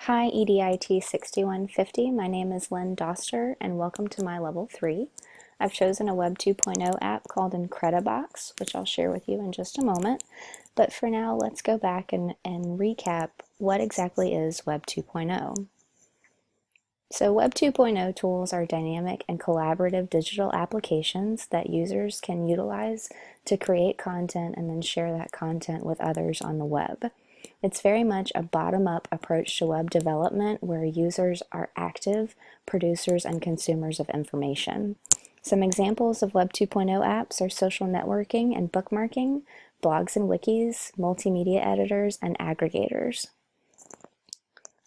Hi EDIT6150, my name is Lynn Doster and welcome to my Level 3. I've chosen a Web 2.0 app called EDIT6150, which I'll share with you in just a moment. But for now, let's go back and recap what exactly is Web 2.0. So Web 2.0 tools are dynamic and collaborative digital applications that users can utilize to create content and then share that content with others on the web. It's very much a bottom-up approach to web development where users are active producers and consumers of information. Some examples of Web 2.0 apps are social networking and bookmarking, blogs and wikis, multimedia editors, and aggregators.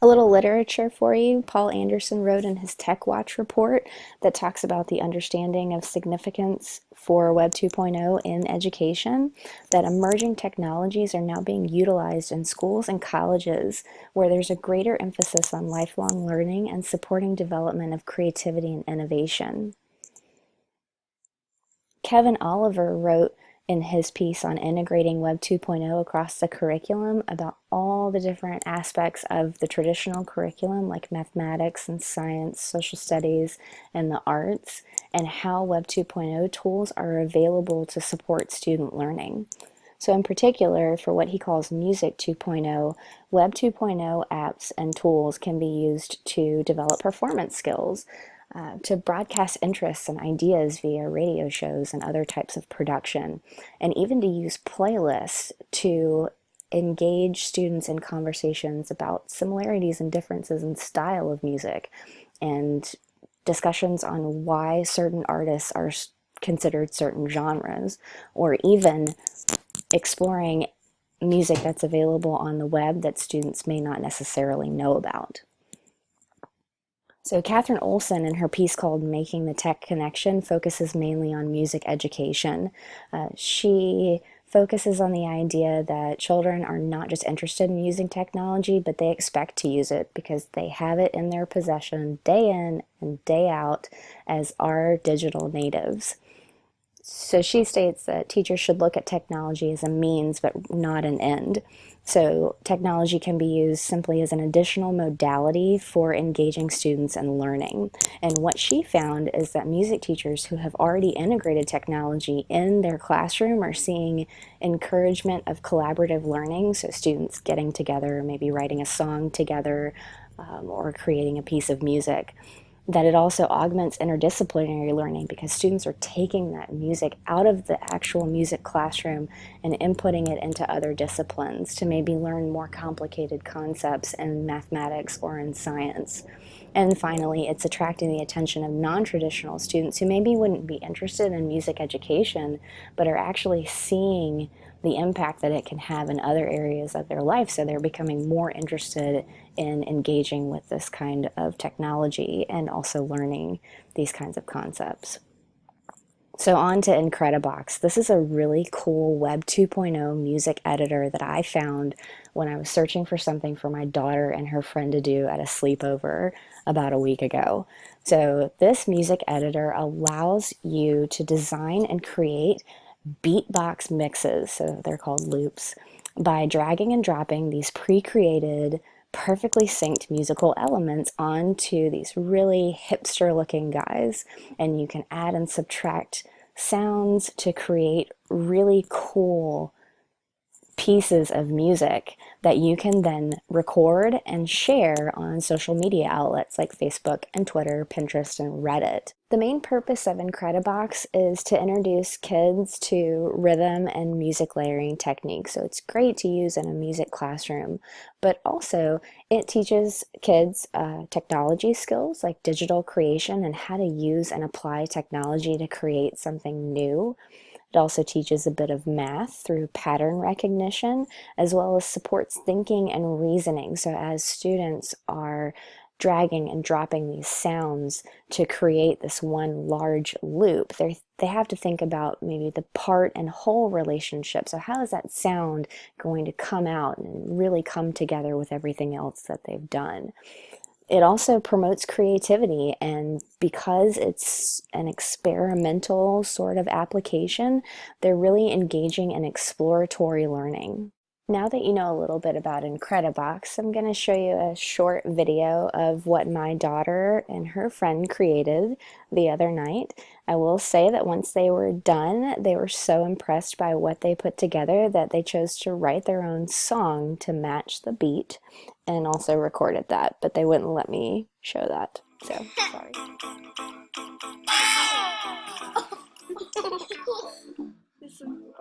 A little literature for you. Paul Anderson wrote in his Tech Watch report that talks about the understanding of significance for Web 2.0 in education, that emerging technologies are now being utilized in schools and colleges where there's a greater emphasis on lifelong learning and supporting development of creativity and innovation. Kevin Oliver wrote in his piece on integrating Web 2.0 across the curriculum about all the different aspects of the traditional curriculum like mathematics and science, social studies, and the arts, and how Web 2.0 tools are available to support student learning. So in particular, for what he calls Music 2.0, Web 2.0 apps and tools can be used to develop performance skills, to broadcast interests and ideas via radio shows and other types of production, and even to use playlists to engage students in conversations about similarities and differences in style of music, and discussions on why certain artists are considered certain genres, or even exploring music that's available on the web that students may not necessarily know about. So Catherine Olson, in her piece called Making the Tech Connection, focuses mainly on music education. She focuses on the idea that children are not just interested in using technology, but they expect to use it because they have it in their possession day in and day out as our digital natives. So she states that teachers should look at technology as a means but not an end. So technology can be used simply as an additional modality for engaging students and learning. And what she found is that music teachers who have already integrated technology in their classroom are seeing encouragement of collaborative learning, so students getting together, maybe writing a song together, or creating a piece of music. That it also augments interdisciplinary learning because students are taking that music out of the actual music classroom and inputting it into other disciplines to maybe learn more complicated concepts in mathematics or in science. And finally, it's attracting the attention of non-traditional students who maybe wouldn't be interested in music education, but are actually seeing the impact that it can have in other areas of their life. So they're becoming more interested in engaging with this kind of technology and also learning these kinds of concepts. So on to Incredibox. This is a really cool Web 2.0 music editor that I found when I was searching for something for my daughter and her friend to do at a sleepover about a week ago. So this music editor allows you to design and create beatbox mixes, so they're called loops, by dragging and dropping these pre-created, perfectly synced musical elements onto these really hipster looking guys, and you can add and subtract sounds to create really cool pieces of music that you can then record and share on social media outlets like Facebook and Twitter, Pinterest, and Reddit. The main purpose of Incredibox is to introduce kids to rhythm and music layering techniques. So it's great to use in a music classroom, but also it teaches kids technology skills like digital creation and how to use and apply technology to create something new. It also teaches a bit of math through pattern recognition, as well as supports thinking and reasoning. So as students are dragging and dropping these sounds to create this one large loop, they have to think about maybe the part and whole relationship. So how is that sound going to come out and really come together with everything else that they've done? It also promotes creativity, and because it's an experimental sort of application, they're really engaging in exploratory learning. Now that you know a little bit about Incredibox, I'm going to show you a short video of what my daughter and her friend created the other night. I will say that once they were done, they were so impressed by what they put together that they chose to write their own song to match the beat and also recorded that, but they wouldn't let me show that. So, sorry.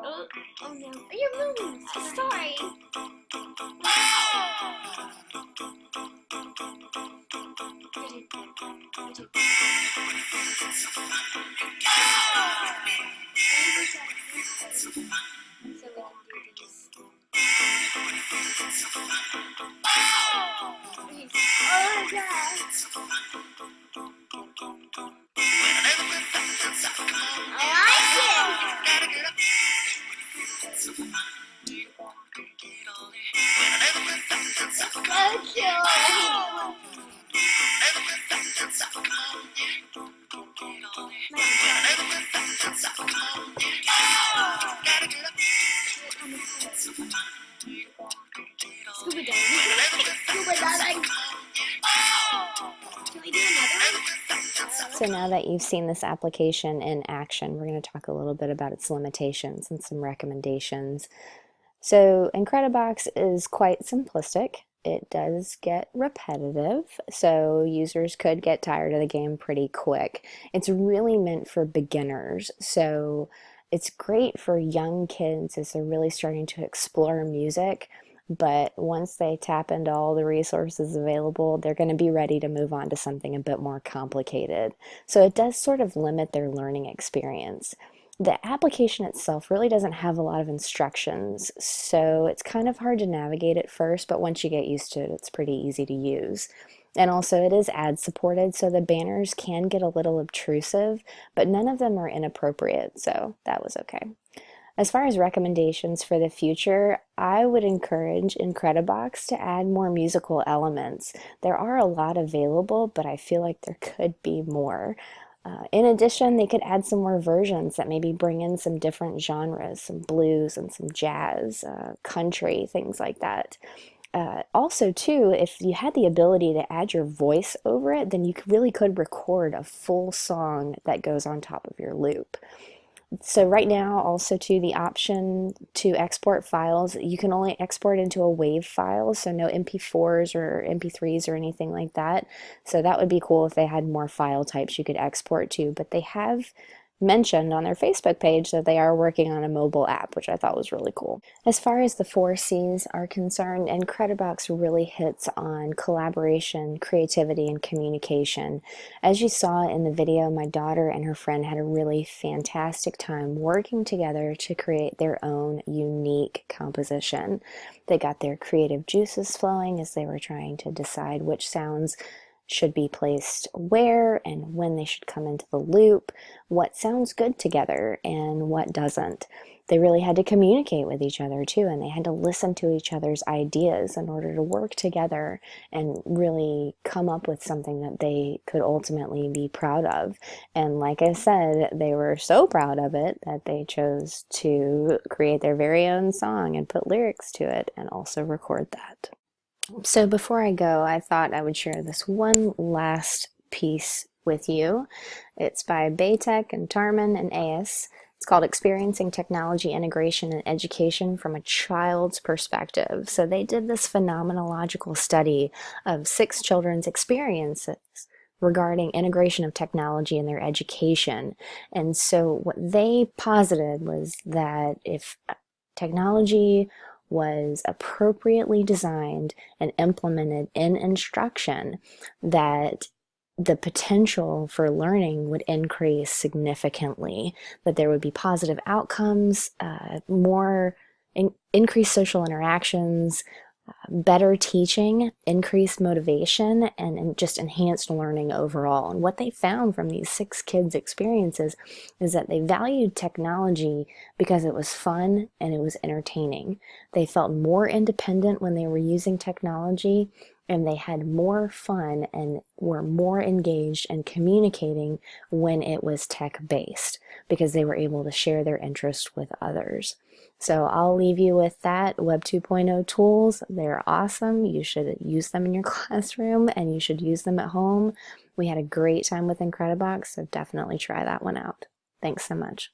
Oh no. You're moving. Sorry. Oh god. Scuba diving. Scuba diving. Can we do another one? So now that you've seen this application in action, we're going to talk a little bit about its limitations and some recommendations. So Incredibox is quite simplistic. It does get repetitive, so users could get tired of the game pretty quick. It's really meant for beginners, so it's great for young kids as they're really starting to explore music, but once they tap into all the resources available, they're going to be ready to move on to something a bit more complicated. So it does sort of limit their learning experience. The application itself really doesn't have a lot of instructions, so it's kind of hard to navigate at first, but once you get used to it, it's pretty easy to use. And also it is ad supported, so the banners can get a little obtrusive, but none of them are inappropriate, so that was okay. As far as recommendations for the future, I would encourage Incredibox to add more musical elements. There are a lot available, but I feel like there could be more. In addition, they could add some more versions that maybe bring in some different genres, some blues and some jazz, country, things like that. Also, too, if you had the ability to add your voice over it, then you really could record a full song that goes on top of your loop. So right now, also too, the option to export files, you can only export into a WAV file, so no MP4s or MP3s or anything like that. So that would be cool if they had more file types you could export to, but they have mentioned on their Facebook page that they are working on a mobile app, which I thought was really cool. As far as the 4Cs are concerned, Incredibox really hits on collaboration, creativity, and communication. As you saw in the video, my daughter and her friend had a really fantastic time working together to create their own unique composition. They got their creative juices flowing as they were trying to decide which sounds should be placed where and when they should come into the loop, what sounds good together and what doesn't. They really had to communicate with each other too, and they had to listen to each other's ideas in order to work together and really come up with something that they could ultimately be proud of. And like I said, they were so proud of it that they chose to create their very own song and put lyrics to it and also record that. So before I go, I thought I would share this one last piece with you. It's by Baytek and Tarman and AS. It's called Experiencing Technology Integration in Education from a Child's Perspective. So they did this phenomenological study of 6 children's experiences regarding integration of technology in their education. And so what they posited was that if technology was appropriately designed and implemented in instruction, that the potential for learning would increase significantly, that there would be positive outcomes, increased social interactions, better teaching, increased motivation, and just enhanced learning overall. And what they found from these 6 kids' experiences is that they valued technology because it was fun and it was entertaining. They felt more independent when they were using technology, and they had more fun and were more engaged and communicating when it was tech based because they were able to share their interest with others. So I'll leave you with that. Web 2.0 tools, they're awesome. You should use them in your classroom and you should use them at home. We had a great time with Incredibox, so definitely try that one out. Thanks so much.